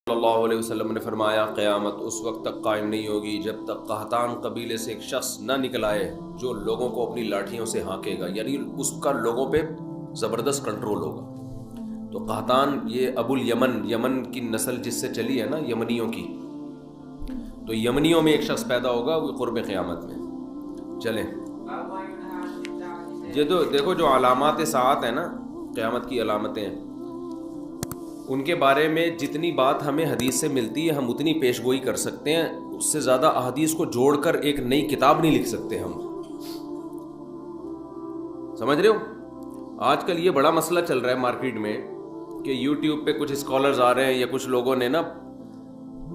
صلی اللہ علیہ وسلم نے فرمایا قیامت اس وقت تک قائم نہیں ہوگی جب تک قحطان قبیلے سے ایک شخص نہ نکل آئے جو لوگوں کو اپنی لاٹھیوں سے ہانکے گا، یعنی اس کا لوگوں پہ زبردست کنٹرول ہوگا۔ تو قحطان یہ ابو الیمن، یمن کی نسل جس سے چلی ہے نا، یمنیوں کی، تو یمنیوں میں ایک شخص پیدا ہوگا وہ قرب قیامت میں۔ چلیں یہ تو دیکھو جو علامات ساعت ہیں نا، قیامت کی علامتیں ہیں، ان کے بارے میں جتنی بات ہمیں حدیث سے ملتی ہے ہم اتنی پیش گوئی کر سکتے ہیں، اس سے زیادہ احادیث کو جوڑ کر ایک نئی کتاب نہیں لکھ سکتے ہم، سمجھ رہے ہو؟ آج کل یہ بڑا مسئلہ چل رہا ہے مارکیٹ میں کہ یوٹیوب پہ کچھ اسکالرز آ رہے ہیں یا کچھ لوگوں نے نا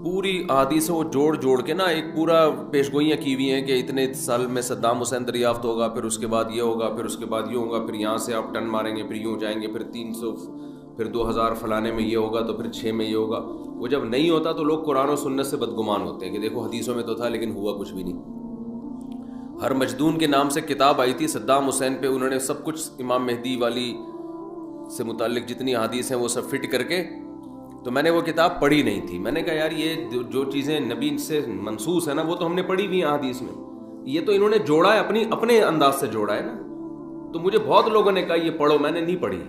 پوری احادیث وہ جوڑ کے نا ایک پورا پیش گوئیاں کی ہوئی ہیں کہ اتنے سال میں صدام حسین دریافت ہوگا، پھر اس کے بعد یہ ہوگا، پھر اس کے بعد یہ ہوگا، پھر یہاں سے آپ ٹن ماریں گے، پھر یوں جائیں گے، پھر 300، پھر 2000 فلانے میں یہ ہوگا، تو پھر 6 میں یہ ہوگا۔ وہ جب نہیں ہوتا تو لوگ قرآن و سنت سے بدگمان ہوتے ہیں کہ دیکھو حدیثوں میں تو تھا لیکن ہوا کچھ بھی نہیں۔ ہر مجدون کے نام سے کتاب آئی تھی صدام حسین پہ، انہوں نے سب کچھ امام مہدی والی سے متعلق جتنی حدیث ہیں وہ سب فٹ کر کے، تو میں نے وہ کتاب پڑھی نہیں تھی۔ میں نے کہا یار یہ جو چیزیں نبی سے منسوس ہیں نا وہ تو ہم نے پڑھی ہوئی ہیں حدیث میں، یہ تو انہوں نے جوڑا ہے اپنے انداز سے جوڑا ہے نا۔ تو مجھے بہت لوگوں نے کہا یہ پڑھو، میں نے نہیں پڑھی۔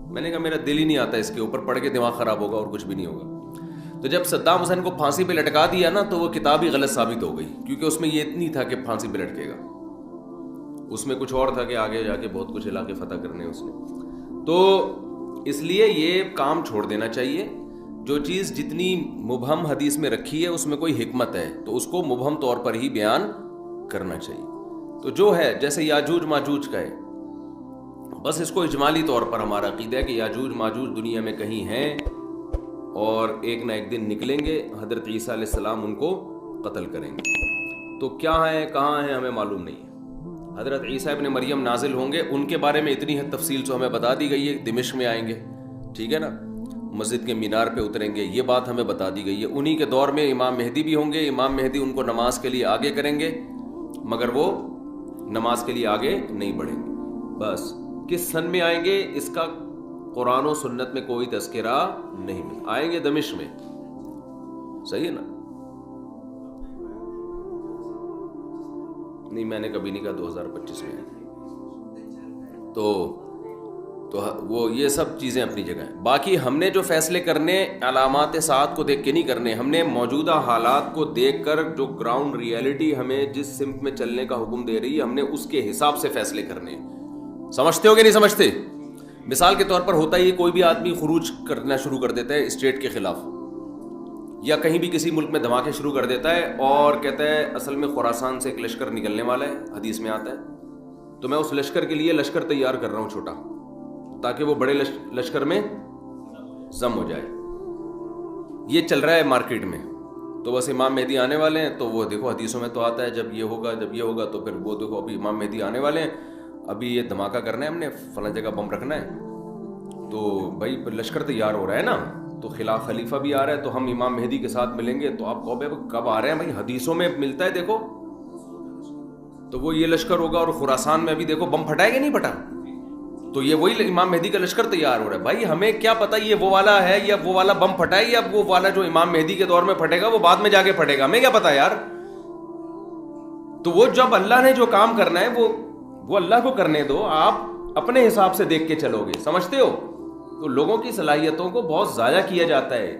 میں نے کہا میرا دل ہی نہیں آتا اس کے اوپر، پڑھ کے دماغ خراب ہوگا اور کچھ بھی نہیں ہوگا۔ تو جب صدام حسین کو پھانسی پہ لٹکا دیا نا تو وہ کتاب ہی غلط ثابت ہو گئی، کیونکہ اس میں یہ اتنی تھا کہ پھانسی پہ لٹکے گا، اس میں کچھ اور تھا کہ آگے جا کے بہت کچھ علاقے فتح کرنے اس نے۔ تو اس لیے یہ کام چھوڑ دینا چاہیے، جو چیز جتنی مبہم حدیث میں رکھی ہے اس میں کوئی حکمت ہے تو اس کو مبہم طور پر ہی بیان کرنا چاہیے۔ تو جو ہے جیسے یاجوج ماجوج کا ہے، بس اس کو اجمالی طور پر ہمارا عقیدہ ہے کہ یاجوج ماجوج دنیا میں کہیں ہیں اور ایک نہ ایک دن نکلیں گے، حضرت عیسیٰ علیہ السلام ان کو قتل کریں گے۔ تو کیا ہیں کہاں ہیں ہمیں معلوم نہیں ہے۔ حضرت عیسیٰ ابن مریم نازل ہوں گے، ان کے بارے میں اتنی حد تفصیل سے ہمیں بتا دی گئی ہے، دمشق میں آئیں گے، ٹھیک ہے نا، مسجد کے مینار پہ اتریں گے، یہ بات ہمیں بتا دی گئی ہے۔ انہی کے دور میں امام مہدی بھی ہوں گے، امام مہدی ان کو نماز کے لیے آگے کریں گے، مگر وہ نماز کے لیے آگے نہیں بڑھیں گے۔ بس کس سن میں آئیں گے اس کا قرآن و سنت میں کوئی تذکرہ نہیں ملا۔ آئیں گے دمشق میں، صحیح ہے نا؟ نہیں میں نے کبھی نہیں کہا 2025 میں، تو وہ یہ سب چیزیں اپنی جگہ ہیں۔ باقی ہم نے جو فیصلے کرنے علامات ساعت کو دیکھ کے نہیں کرنے، ہم نے موجودہ حالات کو دیکھ کر جو گراؤنڈ ریئلٹی ہمیں جس سمت میں چلنے کا حکم دے رہی ہے ہم نے اس کے حساب سے فیصلے کرنے ہیں۔ سمجھتے ہو کہ نہیں سمجھتے؟ مثال کے طور پر ہوتا ہی کوئی بھی آدمی خروج کرنا شروع کر دیتا ہے اسٹیٹ کے خلاف، یا کہیں بھی کسی ملک میں دھماکے شروع کر دیتا ہے اور کہتا ہے اصل میں خراسان سے ایک لشکر نکلنے والا ہے، حدیث میں آتا ہے، تو میں اس لشکر کے لیے لشکر تیار کر رہا ہوں چھوٹا، تاکہ وہ بڑے لشکر میں ضم ہو جائے۔ یہ چل رہا ہے مارکیٹ میں۔ تو بس امام مہدی آنے والے ہیں، تو وہ دیکھو حدیثوں میں تو آتا ہے جب یہ ہوگا تو پھر وہ دیکھو ابھی امام مہدی آنے والے ہیں، ابھی یہ دھماکہ کرنا ہے، ہم نے فلاں جگہ بم رکھنا ہے، تو بھائی لشکر تیار ہو رہا ہے نا، تو خلاف خلیفہ بھی آ رہا ہے، تو ہم امام مہدی کے ساتھ ملیں گے۔ تو آپ کہو بھائی کب آ رہے ہیں؟ بھائی حدیثوں میں ملتا ہے دیکھو، تو وہ یہ لشکر ہوگا، اور خراسان میں ابھی دیکھو بم پھٹائے گا نہیں پھٹا، تو یہ وہی امام مہدی کا لشکر تیار ہو رہا ہے۔ بھائی ہمیں کیا پتہ یہ وہ والا ہے یا وہ والا بم پھٹائے یا وہ والا جو امام مہدی کے دور میں پھٹے گا وہ بعد میں جا کے پھٹے گا، ہمیں کیا پتہ یار۔ تو وہ جب اللہ نے جو کام کرنا ہے وہ اللہ کو کرنے دو، آپ اپنے حساب سے دیکھ کے چلو گے، سمجھتے ہو؟ تو لوگوں کی صلاحیتوں کو بہت ضائع کیا جاتا ہے،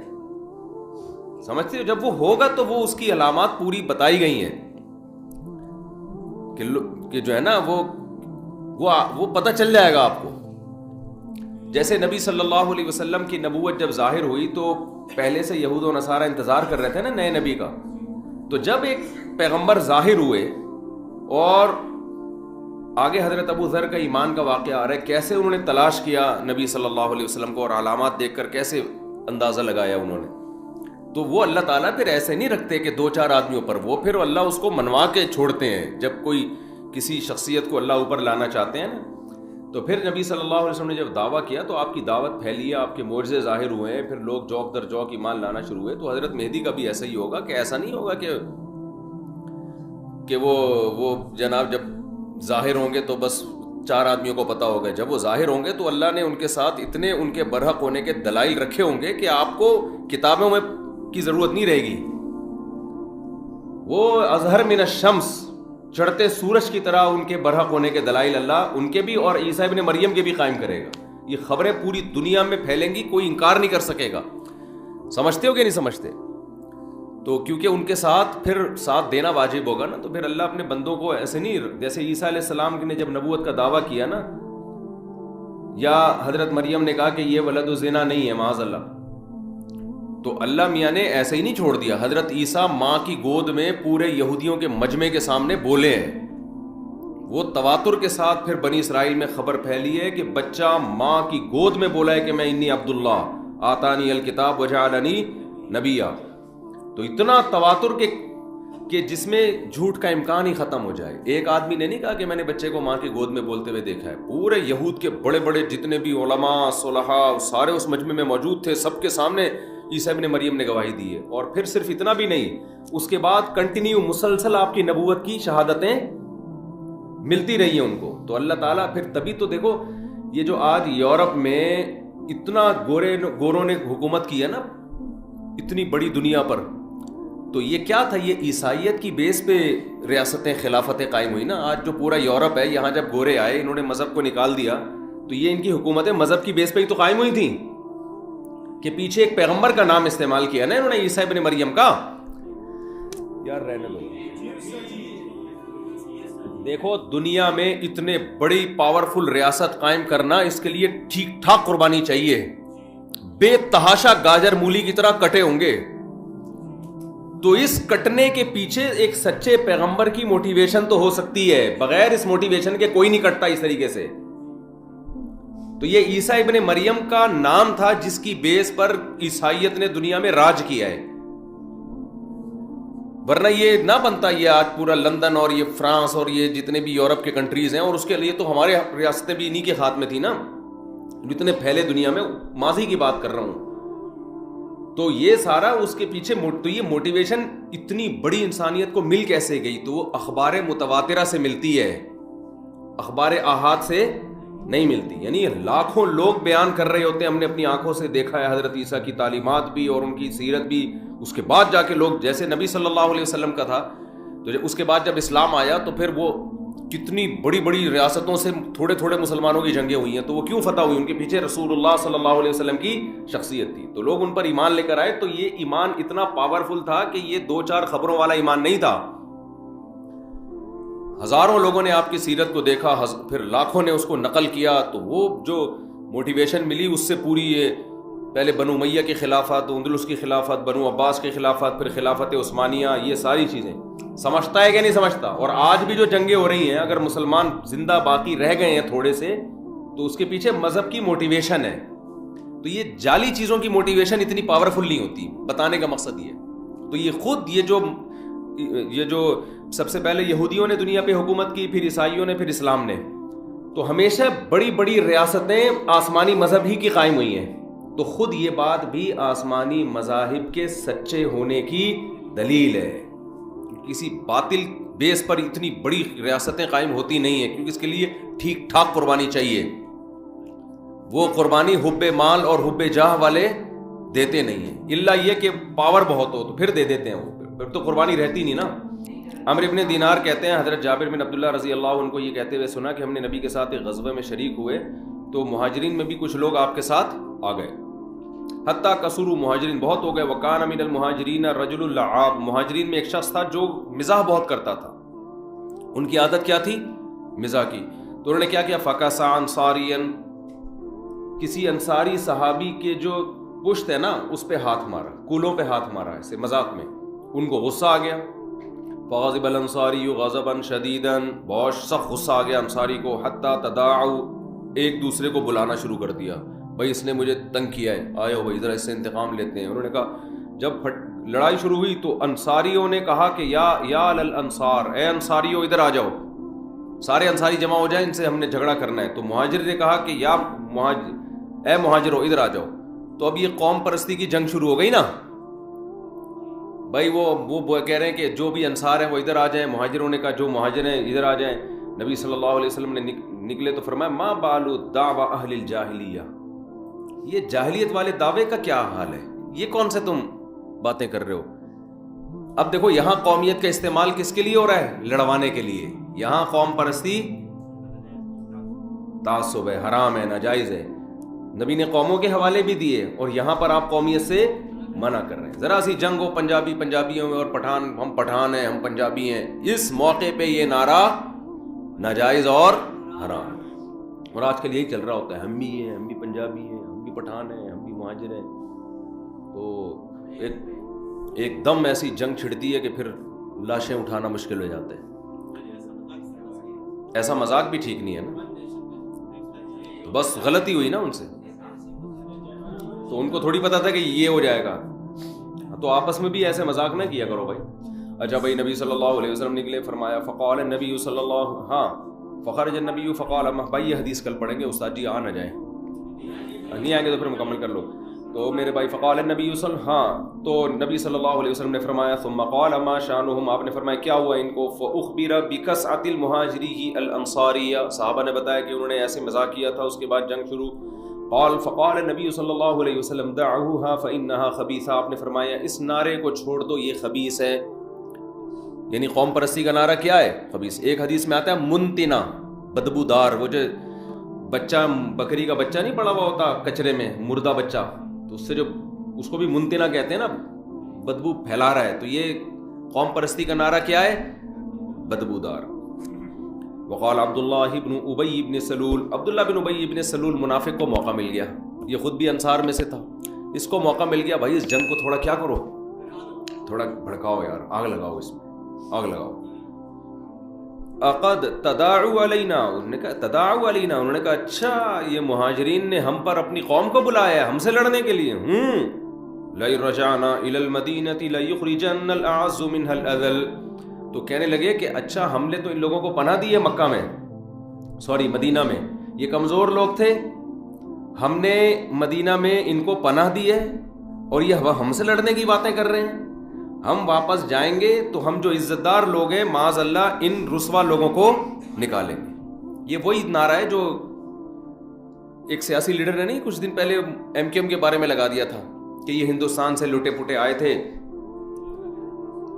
سمجھتے ہو؟ جب وہ ہوگا تو وہ اس کی علامات پوری بتائی گئی ہیں کہ جو ہے نا وہ پتہ چل جائے گا آپ کو۔ جیسے نبی صلی اللہ علیہ وسلم کی نبوت جب ظاہر ہوئی تو پہلے سے یہود و نصارہ انتظار کر رہے تھے نا نئے نبی کا، تو جب ایک پیغمبر ظاہر ہوئے اور آگے حضرت ابو ذر کا ایمان کا واقعہ آ رہا ہے، کیسے انہوں نے تلاش کیا نبی صلی اللہ علیہ وسلم کو اور علامات دیکھ کر کیسے اندازہ لگایا انہوں نے۔ تو وہ اللہ تعالیٰ پھر ایسے نہیں رکھتے کہ 2-4 آدمیوں پر، وہ پھر اللہ اس کو منوا کے چھوڑتے ہیں۔ جب کوئی کسی شخصیت کو اللہ اوپر لانا چاہتے ہیں نا، تو پھر نبی صلی اللہ علیہ وسلم نے جب دعویٰ کیا تو آپ کی دعوت پھیلی ہے، آپ کے معجزے ظاہر ہوئے ہیں، پھر لوگ جوک در جوک ایمان لانا شروع ہوئے۔ تو حضرت مہدی کا بھی ایسا ہی ہوگا کہ ایسا نہیں ہوگا کہ وہ جناب جب ظاہر ہوں گے تو بس 4 آدمیوں کو پتا ہوگا. جب وہ ظاہر ہوں گے تو اللہ نے ان کے ساتھ اتنے ان کے برحق ہونے کے دلائل رکھے ہوں گے کہ آپ کو کتابوں میں کی ضرورت نہیں رہے گی. وہ اظہر من الشمس، چڑھتے سورج کی طرح ان کے برحق ہونے کے دلائل اللہ ان کے بھی اور عیسیٰ ابن مریم کے بھی قائم کرے گا. یہ خبریں پوری دنیا میں پھیلیں گی، کوئی انکار نہیں کر سکے گا. سمجھتے ہو کہ نہیں سمجھتے؟ تو کیونکہ ان کے ساتھ پھر ساتھ دینا واجب ہوگا نا، تو پھر اللہ اپنے بندوں کو ایسے نہیں، جیسے عیسیٰ علیہ السلام نے جب نبوت کا دعویٰ کیا نا، یا حضرت مریم نے کہا کہ یہ ولد الزنا نہیں ہے معاذ اللہ، تو اللہ میاں نے ایسے ہی نہیں چھوڑ دیا. حضرت عیسیٰ ماں کی گود میں پورے یہودیوں کے مجمع کے سامنے بولے ہیں. وہ تواتر کے ساتھ پھر بنی اسرائیل میں خبر پھیلی ہے کہ بچہ ماں کی گود میں بولا ہے کہ میں انی عبداللہ آتانی الکتاب وجعلنی نبیا. تو اتنا تواتر کہ جس میں جھوٹ کا امکان ہی ختم ہو جائے. ایک آدمی نے نہیں کہا کہ میں نے بچے کو ماں کی گود میں بولتے ہوئے دیکھا ہے. پورے یہود کے بڑے بڑے جتنے بھی علماء صلحاء سارے اس مجمع میں موجود تھے، سب کے سامنے عیسیٰ ابن مریم نے گواہی دی ہے. اور پھر صرف اتنا بھی نہیں، اس کے بعد کنٹینیو مسلسل آپ کی نبوت کی شہادتیں ملتی رہی ہیں ان کو. تو اللہ تعالیٰ پھر تبھی تو دیکھو یہ جو آج یورپ میں اتنا گوروں نے حکومت کی ہے نا اتنی بڑی دنیا پر، تو یہ کیا تھا؟ یہ عیسائیت کی بیس پہ ریاستیں خلافتیں قائم ہوئی نا. آج جو پورا یورپ ہے، یہاں جب گورے آئے انہوں نے مذہب کو نکال دیا، تو یہ ان کی حکومتیں مذہب کی بیس پہ ہی تو قائم ہوئی تھیں کہ پیچھے ایک پیغمبر کا نام استعمال کیا نا انہوں نے، عیسیٰ ابن مریم کا. یار رہنے دو. دیکھو دنیا میں اتنے بڑی پاورفل ریاست قائم کرنا، اس کے لیے ٹھیک ٹھاک قربانی چاہیے. بے تحاشا گاجر مولی کی طرح کٹے ہوں گے. تو اس کٹنے کے پیچھے ایک سچے پیغمبر کی موٹیویشن تو ہو سکتی ہے، بغیر اس موٹیویشن کے کوئی نہیں کٹتا اس طریقے سے. تو یہ عیسیٰ ابن مریم کا نام تھا جس کی بیس پر عیسائیت نے دنیا میں راج کیا ہے. ورنہ یہ نہ بنتا یہ آج پورا لندن اور یہ فرانس اور یہ جتنے بھی یورپ کے کنٹریز ہیں، اور اس کے لیے تو ہمارے ریاستیں بھی انہی کے ہاتھ میں تھی نا، جتنے پھیلے دنیا میں. ماضی کی بات کر رہا ہوں. تو یہ سارا اس کے پیچھے تو یہ موٹیویشن اتنی بڑی انسانیت کو مل کیسے گئی؟ تو وہ اخبار متواترہ سے ملتی ہے، اخبار آحاد سے نہیں ملتی. یعنی لاکھوں لوگ بیان کر رہے ہوتے ہیں ہم نے اپنی آنکھوں سے دیکھا ہے حضرت عیسیٰ کی تعلیمات بھی اور ان کی سیرت بھی. اس کے بعد جا کے لوگ، جیسے نبی صلی اللہ علیہ وسلم کا تھا، تو اس کے بعد جب اسلام آیا تو پھر وہ کتنی بڑی بڑی ریاستوں سے تھوڑے تھوڑے مسلمانوں کی جنگیں ہوئی ہیں. تو وہ کیوں فتح ہوئی؟ ان کے پیچھے رسول اللہ صلی اللہ علیہ وسلم کی شخصیت تھی. تو لوگ ان پر ایمان لے کر آئے. تو یہ ایمان اتنا پاورفل تھا کہ یہ 2-4 خبروں والا ایمان نہیں تھا. ہزاروں لوگوں نے آپ کی سیرت کو دیکھا، پھر لاکھوں نے اس کو نقل کیا. تو وہ جو موٹیویشن ملی اس سے پوری یہ پہلے بنو امیہ کی خلافت، اندلس کی خلافت، بنو عباس کی خلافت، پھر خلافت عثمانیہ، یہ ساری چیزیں سمجھتا ہے کہ نہیں سمجھتا؟ اور آج بھی جو جنگیں ہو رہی ہیں، اگر مسلمان زندہ باقی رہ گئے ہیں تھوڑے سے، تو اس کے پیچھے مذہب کی موٹیویشن ہے. تو یہ جعلی چیزوں کی موٹیویشن اتنی پاورفل نہیں ہوتی. بتانے کا مقصد یہ. تو یہ خود یہ جو سب سے پہلے یہودیوں نے دنیا پہ حکومت کی، پھر عیسائیوں نے، پھر اسلام نے، تو ہمیشہ بڑی بڑی ریاستیں آسمانی مذہب ہی کی قائم ہوئی ہیں. تو خود یہ بات بھی آسمانی مذاہب کے سچے ہونے کی دلیل ہے. کسی باطل بیس پر اتنی بڑی ریاستیں قائم ہوتی نہیں ہیں، کیونکہ اس کے لیے ٹھیک ٹھاک قربانی چاہیے. وہ قربانی حب مال اور حب جاہ والے دیتے نہیں ہیں، الا یہ کہ پاور بہت ہو تو پھر دے دیتے ہیں. وہ پھر تو قربانی رہتی نہیں نا. عمرو ابن دینار کہتے ہیں حضرت جابر بن عبداللہ رضی اللہ عنہ کو یہ کہتے ہوئے سنا کہ ہم نے نبی کے ساتھ ایک غزوے میں شریک ہوئے تو مہاجرین میں بھی کچھ لوگ آپ کے ساتھ آ گئے، حتیٰ کثروا، مہاجرین بہت ہو گئے. وکان من المہاجرین رجل اللعاب، مہاجرین میں ایک شخص تھا جو مزاح بہت کرتا تھا. ان کی عادت کیا تھی؟ مزاح کی. تو انہوں نے کیا کیا؟ فکسا انصاریا، کسی انصاری صحابی کے جو پشت ہے نا اس پہ ہاتھ مارا، کولوں پہ ہاتھ مارا ایسے مذاق میں. ان کو غصہ آ گیا. فغضب الانصاری غضبا شدیدا، بہت سخت غصہ آ گیا انصاری کو. حتیٰ تداعوا، ایک دوسرے کو بلانا شروع کر دیا، بھائی اس نے مجھے تنگ کیا ہے، آئے ہو بھائی ذرا اس سے انتقام لیتے ہیں. انہوں نے کہا جب لڑائی شروع ہوئی تو انصاریوں نے کہا کہ یا الانصار، اے انصاریوں ادھر آ جاؤ. سارے انصاری جمع ہو جائیں، ان سے ہم نے جھگڑا کرنا ہے. تو مہاجر نے کہا کہ اے مہاجروں ادھر آ جاؤ. تو اب یہ قوم پرستی کی جنگ شروع ہو گئی نا بھائی. وہ کہہ رہے ہیں کہ جو بھی انصار ہیں وہ ادھر آ جائیں. مہاجروں نے کہا جو مہاجر ہیں ادھر آ جائیں. نبی صلی اللہ علیہ وسلم نے نکلے تو فرمایا ما بالو دعوی اہل الجاہلیہ، یہ جاہلیت والے دعوے کا کیا حال ہے، یہ کون سے تم باتیں کر رہے ہو. اب دیکھو یہاں قومیت کا استعمال کس کے لیے ہو رہا ہے؟ لڑوانے کے لیے. یہاں قوم پرستی تعصب ہے، حرام ہے، ناجائز ہے. نبی نے قوموں کے حوالے بھی دیے اور یہاں پر آپ قومیت سے منع کر رہے ہیں. ذرا سی جنگ ہو پنجابیوں میں اور ہم پٹھان ہیں، ہم پنجابی ہیں، اس موقع پہ یہ نعرہ ناجائز اور حرام. اور آج کل یہی چل رہا ہوتا ہے، ہم بھی ہیں، ہم بھی پنجابی ہیں، ہم بھی پٹھان ہیں، ہم بھی مہاجر ہیں. تو ایک دم ایسی جنگ چھڑتی ہے کہ پھر لاشیں اٹھانا مشکل ہو جاتا ہے. ایسا مذاق بھی ٹھیک نہیں ہے نا. تو بس غلطی ہوئی نا ان سے، تو ان کو تھوڑی پتا تھا کہ یہ ہو جائے گا. تو آپس میں بھی ایسے مذاق نہ کیا کرو بھائی. اچھا بھائی نبی صلی اللہ علیہ وسلم نکلے، فرمایا فقال النبی صلی اللہ فخرج النبی فقال بھائی یہ حدیث کل پڑھیں گے استاد جی، آ نہ جائیں، نہیں آئیں گے تو پھر مکمل کر لو. تو میرے بھائی فقال النبی تو نبی صلی اللہ علیہ وسلم نے فرمایا ثم قال ما شانهم، آپ نے فرمایا کیا ہوا ان کو؟ فاخبر بکسعۃ المہاجری الانصاریہ، صحابہ نے بتایا کہ انہوں نے ایسے مذاق کیا تھا. اس کے بعد جنگ شروع. فقال النبی صلی اللہ علیہ وسلم دعوها فانها خبیثہ، آپ نے فرمایا اس نعرے کو چھوڑ دو، یہ خبیث ہے. یعنی قوم پرستی کا نعرہ کیا ہے؟ خبیث. ایک حدیث میں آتا ہے منتنا، بدبودار. وہ جو بچہ بکری کا بچہ نہیں پڑا ہوا ہوتا کچرے میں، مردہ بچہ، تو اس سے جو اس کو بھی منتنا کہتے ہیں نا، بدبو پھیلا رہا ہے. تو یہ قوم پرستی کا نعرہ کیا ہے؟ بدبودار. وقال عبداللہ بن ابی بن سلول، عبداللہ بن ابی بن سلول منافق کو موقع مل گیا. یہ خود بھی انصار میں سے تھا، اس کو موقع مل گیا بھائی اس جنگ کو تھوڑا کیا کرو، تھوڑا بھڑکاؤ یار، آگ لگاؤ، اس میں آگ لگاؤ. اقد تداعوا علینا، انہوں نے کہا تداعوا علینا، انہوں نے کہا اچھا یہ مہاجرین نے ہم پر اپنی قوم کو بلایا ہے ہم سے لڑنے کے لیے. لئن رجعنا الی المدینۃ لیخرجن الاعز منها الاذل. تو کہنے لگے کہ اچھا ہم نے تو ان لوگوں کو پناہ دی ہے مکہ میں، مدینہ میں، یہ کمزور لوگ تھے، ہم نے مدینہ میں ان کو پناہ دی ہے اور یہ ہم سے لڑنے کی باتیں کر رہے ہیں. ہم واپس جائیں گے تو ہم جو عزت دار لوگ ہیں معاذ اللہ ان رسوا لوگوں کو نکالیں گے. یہ وہی نعرہ ہے جو ایک سیاسی لیڈر نے نہیں کچھ دن پہلے ایم کیو ایم کے بارے میں لگا دیا تھا کہ یہ ہندوستان سے لٹے پٹے آئے تھے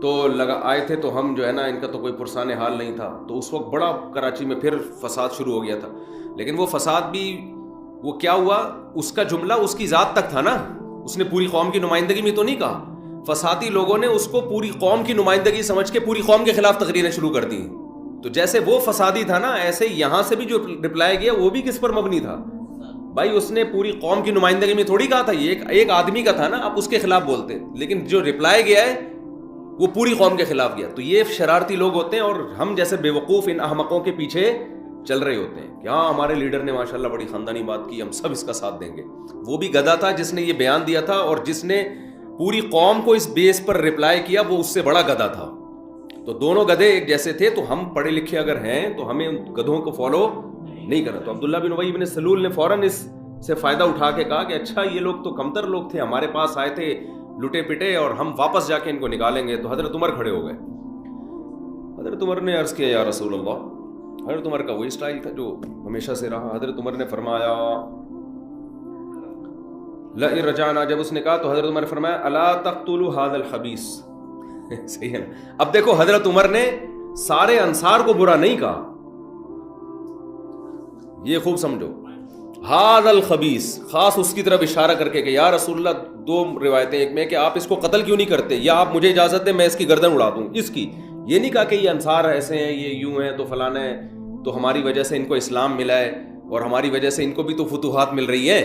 تو ہم جو ہے نا ان کا تو کوئی پرسان حال نہیں تھا. تو اس وقت بڑا کراچی میں پھر فساد شروع ہو گیا تھا. لیکن وہ فساد بھی وہ کیا ہوا، اس کا جملہ اس کی ذات تک تھا نا، اس نے پوری قوم کی نمائندگی میں تو نہیں کہا. فسادی لوگوں نے اس کو پوری قوم کی نمائندگی سمجھ کے پوری قوم کے خلاف تقریریں شروع کر دی. تو جیسے وہ فسادی تھا نا، ایسے یہاں سے بھی جو رپلائی گیا وہ بھی کس پر مبنی تھا بھائی؟ اس نے پوری قوم کی نمائندگی میں تھوڑی کہا تھا، یہ ایک آدمی کا تھا نا، آپ اس کے خلاف بولتے. لیکن جو رپلائی گیا ہے وہ پوری قوم کے خلاف گیا. تو یہ شرارتی لوگ ہوتے ہیں اور ہم جیسے بیوقوف ان احمقوں کے پیچھے چل رہے ہوتے ہیں کہ ہاں ہمارے لیڈر نے ماشاءاللہ بڑی خاندانی بات کی، ہم سب اس کا ساتھ دیں گے. وہ بھی گدھا تھا جس نے یہ بیان دیا تھا، اور جس نے پوری قوم کو اس بیس پر رپلائی کیا وہ اس سے بڑا گدھا تھا. تو دونوں گدھے ایک جیسے تھے. تو ہم پڑھے لکھے اگر ہیں تو ہمیں ان گدھوں کو فالو نہیں کرنا. تو عبداللہ بن ابی بن سلول نے فوراً اس سے فائدہ اٹھا کے کہا کہ اچھا یہ لوگ تو کمتر لوگ تھے، ہمارے پاس آئے تھے لٹے پٹے اور ہم واپس جا کے ان کو نکالیں گے. تو حضرت عمر کھڑے ہو گئے. حضرت عمر نے عرض کیا یا رسول اللہ. حضرت عمر کا وہی سٹائل تھا جو ہمیشہ سے رہا. حضرت عمر نے فرمایا لئن رجعنا، جب اس نے کہا تو حضرت عمر نے فرمایا الا تقتلوا هذا الخبيث. صحیح ہے نا. اب دیکھو حضرت عمر نے سارے انصار کو برا نہیں کہا، یہ خوب سمجھو. هذا الخبيث خاص اس کی طرف اشارہ کر کے کہ یا رسول اللہ، دو روایتیں، ایک میں کہ آپ اس کو قتل کیوں نہیں کرتے، یا آپ مجھے اجازت دیں میں اس کی گردن اڑا دوں اس کی. یہ نہیں کہا کہ یہ انصار ایسے ہیں، یہ یوں ہیں، تو فلانا ہے، تو ہماری وجہ سے ان کو اسلام ملا ہے اور ہماری وجہ سے ان کو بھی تو فتوحات مل رہی ہیں.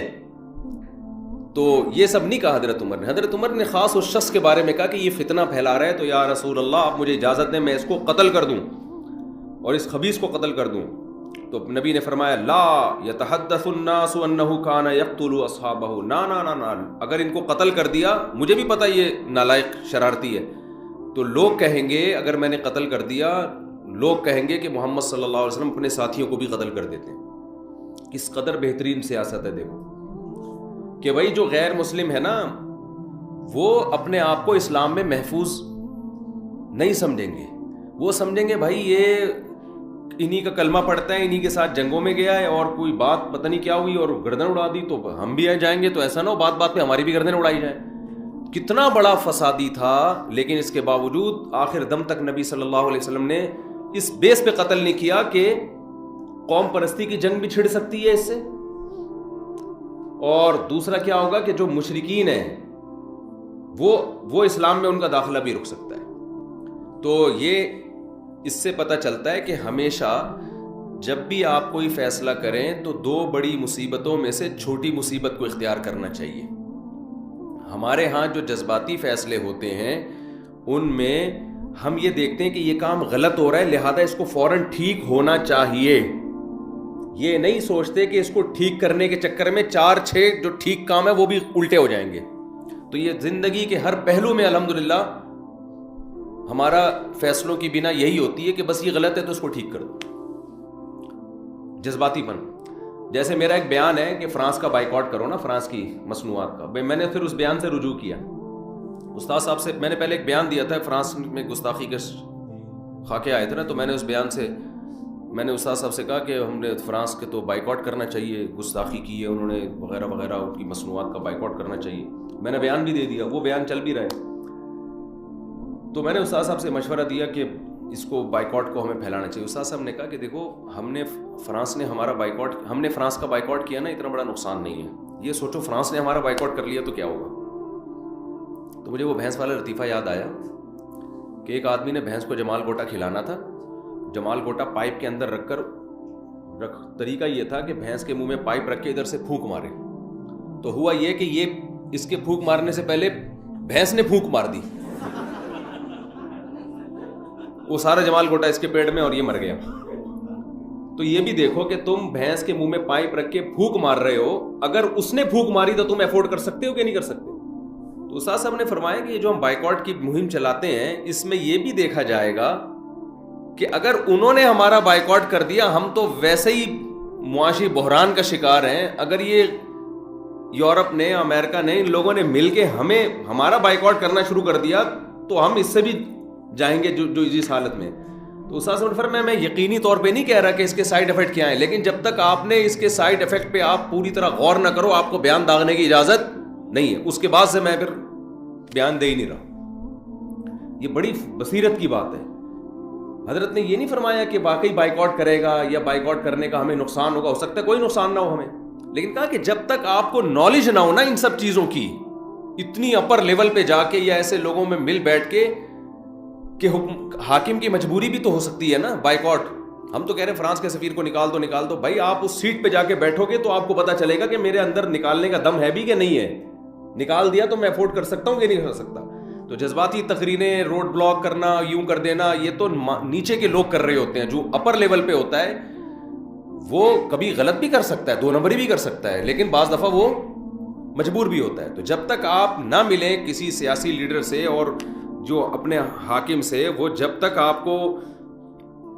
تو یہ سب نہیں کہا حضرت عمر نے. حضرت عمر نے خاص اس شخص کے بارے میں کہا کہ یہ فتنہ پھیلا رہا ہے، تو یا رسول اللہ آپ مجھے اجازت دیں میں اس کو قتل کر دوں اور اس خبیث کو قتل کر دوں. تو نبی نے فرمایا لا یتحدث الناس انه كان يقتل اصحابه. نا اگر ان کو قتل کر دیا، مجھے بھی پتہ یہ نالائق شرارتی ہے، تو لوگ کہیں گے اگر میں نے قتل کر دیا، لوگ کہیں گے کہ محمد صلی اللہ علیہ وسلم اپنے ساتھیوں کو بھی قتل کر دیتے ہیں. کس قدر بہترین سیاست ہے دیکھو کہ بھائی جو غیر مسلم ہے نا وہ اپنے آپ کو اسلام میں محفوظ نہیں سمجھیں گے. وہ سمجھیں گے بھائی یہ انہی کا کلمہ پڑھتا ہے, انہی کے ساتھ جنگوں میں گیا ہے, اور کوئی بات پتہ نہیں کیا ہوئی اور گردن اڑا دی تو ہم بھی جائیں گے, تو ایسا نہ ہو بات بات پہ ہماری بھی گردن اڑائی جائیں. کتنا بڑا فسادی تھا, لیکن اس کے باوجود آخر دم تک نبی صلی اللہ علیہ وسلم نے اس بیس پہ قتل نہیں کیا کہ قوم پرستی کی جنگ بھی چھڑ سکتی ہے اس سے. اور دوسرا کیا ہوگا کہ جو مشرکین ہیں وہ اسلام میں ان کا داخلہ بھی رک سکتا ہے. تو یہ اس سے پتہ چلتا ہے کہ ہمیشہ جب بھی آپ کوئی فیصلہ کریں تو دو بڑی مصیبتوں میں سے چھوٹی مصیبت کو اختیار کرنا چاہیے. ہمارے ہاں جو جذباتی فیصلے ہوتے ہیں ان میں ہم یہ دیکھتے ہیں کہ یہ کام غلط ہو رہا ہے, لہذا اس کو فوراً ٹھیک ہونا چاہیے. یہ نہیں سوچتے کہ اس کو ٹھیک کرنے کے چکر میں 4-6 جو ٹھیک کام ہے وہ بھی الٹے ہو جائیں گے. تو یہ زندگی کے ہر پہلو میں الحمدللہ ہمارا فیصلوں کی بنا یہی ہوتی ہے کہ بس یہ غلط ہے تو اس کو ٹھیک کر دو. جذباتی پن, جیسے میرا ایک بیان ہے کہ فرانس کا بائیکاٹ کرو نا, فرانس کی مصنوعات کا, میں نے پھر اس بیان سے رجوع کیا. استاد صاحب سے میں نے پہلے ایک بیان دیا تھا, فرانس میں گستاخی کے خاکے آئے تھے نا, تو میں نے اس بیان سے میں نے استاد صاحب سے کہا کہ ہم نے فرانس کے تو بائیکاٹ کرنا چاہیے, گستاخی کی ہے انہوں نے وغیرہ وغیرہ, ان کی مصنوعات کا بائیکاٹ کرنا چاہیے. میں نے بیان بھی دے دیا, وہ بیان چل بھی رہا ہے. تو میں نے استاد صاحب سے مشورہ دیا کہ اس کو بائیکاٹ کو ہمیں پھیلانا چاہیے. استاد صاحب نے کہا کہ دیکھو ہم نے فرانس کا بائیکاٹ کیا نا, اتنا بڑا نقصان نہیں ہے. یہ سوچو فرانس نے ہمارا بائیکاٹ کر لیا تو کیا ہوگا. تو مجھے وہ بھینس والا لطیفہ یاد آیا کہ ایک آدمی نے بھینس کو جمال گوٹا کھلانا تھا. جمال گوٹا پائپ کے اندر رکھ کر طریقہ یہ تھا کہ بھینس کے منہ میں پائپ رکھ کے ادھر سے پھونک مارے. تو ہوا یہ کہ یہ اس کے پھونک مارنے سے پہلے بھینس نے پھونک مار دی, وہ سارا جمال گوٹا اس کے پیٹ میں اور یہ مر گیا. تو یہ بھی دیکھو کہ تم بھینس کے منہ میں پائپ رکھ کے پھونک مار رہے ہو, اگر اس نے پھونک ماری تو تم افورڈ کر سکتے ہو کہ نہیں کر سکتے. تو استاد صاحب نے فرمایا کہ یہ جو ہم بائیکاٹ کی مہم چلاتے ہیں اس میں یہ بھی دیکھا جائے گا کہ اگر انہوں نے ہمارا بائیکاٹ کر دیا ہم تو ویسے ہی معاشی بحران کا شکار ہیں. اگر یہ یورپ نے, امریکہ نے, ان لوگوں نے مل کے ہمارا بائیکاٹ کرنا شروع کر دیا تو ہم اس سے بھی جائیں گے جو اس حالت میں. تو استاد صاحب نے فرمایا میں یقینی طور پہ نہیں کہہ رہا کہ اس کے سائیڈ افیکٹ کیا ہیں, لیکن جب تک آپ نے اس کے سائیڈ افیکٹ پہ آپ پوری طرح غور نہ کرو آپ کو بیان داغنے کی اجازت نہیں ہے. اس کے بعد سے میں پھر بیان دے ہی نہیں رہا. یہ بڑی بصیرت کی بات ہے. حضرت نے یہ نہیں فرمایا کہ واقعی بائیکاٹ کرے گا یا بائیکاٹ کرنے کا ہمیں نقصان ہوگا, ہو سکتا ہے کوئی نقصان نہ ہو ہمیں, لیکن کہا کہ جب تک آپ کو نالج نہ ہو نا ان سب چیزوں کی, اتنی اپر لیول پہ جا کے یا ایسے لوگوں میں مل بیٹھ کے کہ حاکم کی مجبوری بھی تو ہو سکتی ہے نا بائیکاٹ. ہم تو کہہ رہے ہیں فرانس کے سفیر کو نکال دو بھائی, آپ اس سیٹ پہ جا کے بیٹھو گے تو آپ کو پتا چلے گا کہ میرے اندر نکالنے کا دم ہے بھی کہ نہیں ہے. نکال دیا تو میں افورڈ کر سکتا ہوں کہ نہیں کر سکتا. تو جذباتی تقریریں, روڈ بلاک کرنا, یوں کر دینا, یہ تو نیچے کے لوگ کر رہے ہوتے ہیں. جو اپر لیول پہ ہوتا ہے وہ کبھی غلط بھی کر سکتا ہے, 2 نمبری بھی کر سکتا ہے, لیکن بعض دفعہ وہ مجبور بھی ہوتا ہے. تو جب تک آپ نہ ملیں کسی سیاسی لیڈر سے اور جو اپنے حاکم سے, وہ جب تک آپ کو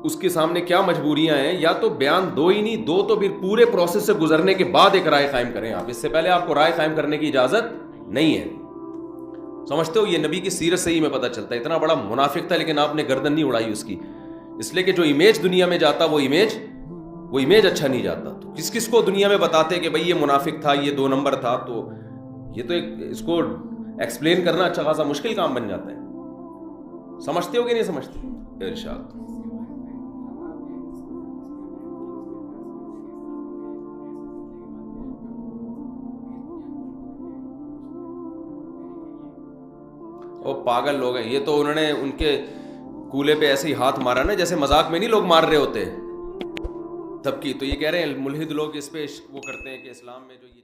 اس کے سامنے کیا مجبوریاں ہیں, یا تو بیان دو ہی نہیں, دو تو پھر پورے پروسیس سے گزرنے کے بعد ایک رائے قائم کریں. آپ اس سے پہلے آپ کو رائے قائم کرنے کی اجازت نہیں ہے. سمجھتے ہو, یہ نبی کی سیرت سے ہی میں پتہ چلتا ہے. اتنا بڑا منافق تھا لیکن آپ نے گردن نہیں اڑائی اس کی, اس لیے کہ جو امیج دنیا میں جاتا وہ امیج اچھا نہیں جاتا. تو کس کو دنیا میں بتاتے کہ بھئی یہ منافق تھا, یہ 2 نمبر تھا, تو یہ تو اس کو ایکسپلین کرنا اچھا خاصا مشکل کام بن جاتا ہے. سمجھتے ہو کہ نہیں سمجھتے؟ ارشاد. وہ پاگل لوگ ہیں یہ, تو انہوں نے ان کے کولے پہ ایسے ہی ہاتھ مارا نا جیسے مذاق میں نہیں لوگ مار رہے ہوتے تب کی. تو یہ کہہ رہے ہیں ملحد لوگ اس پہ وہ کرتے ہیں کہ اسلام میں جو یہ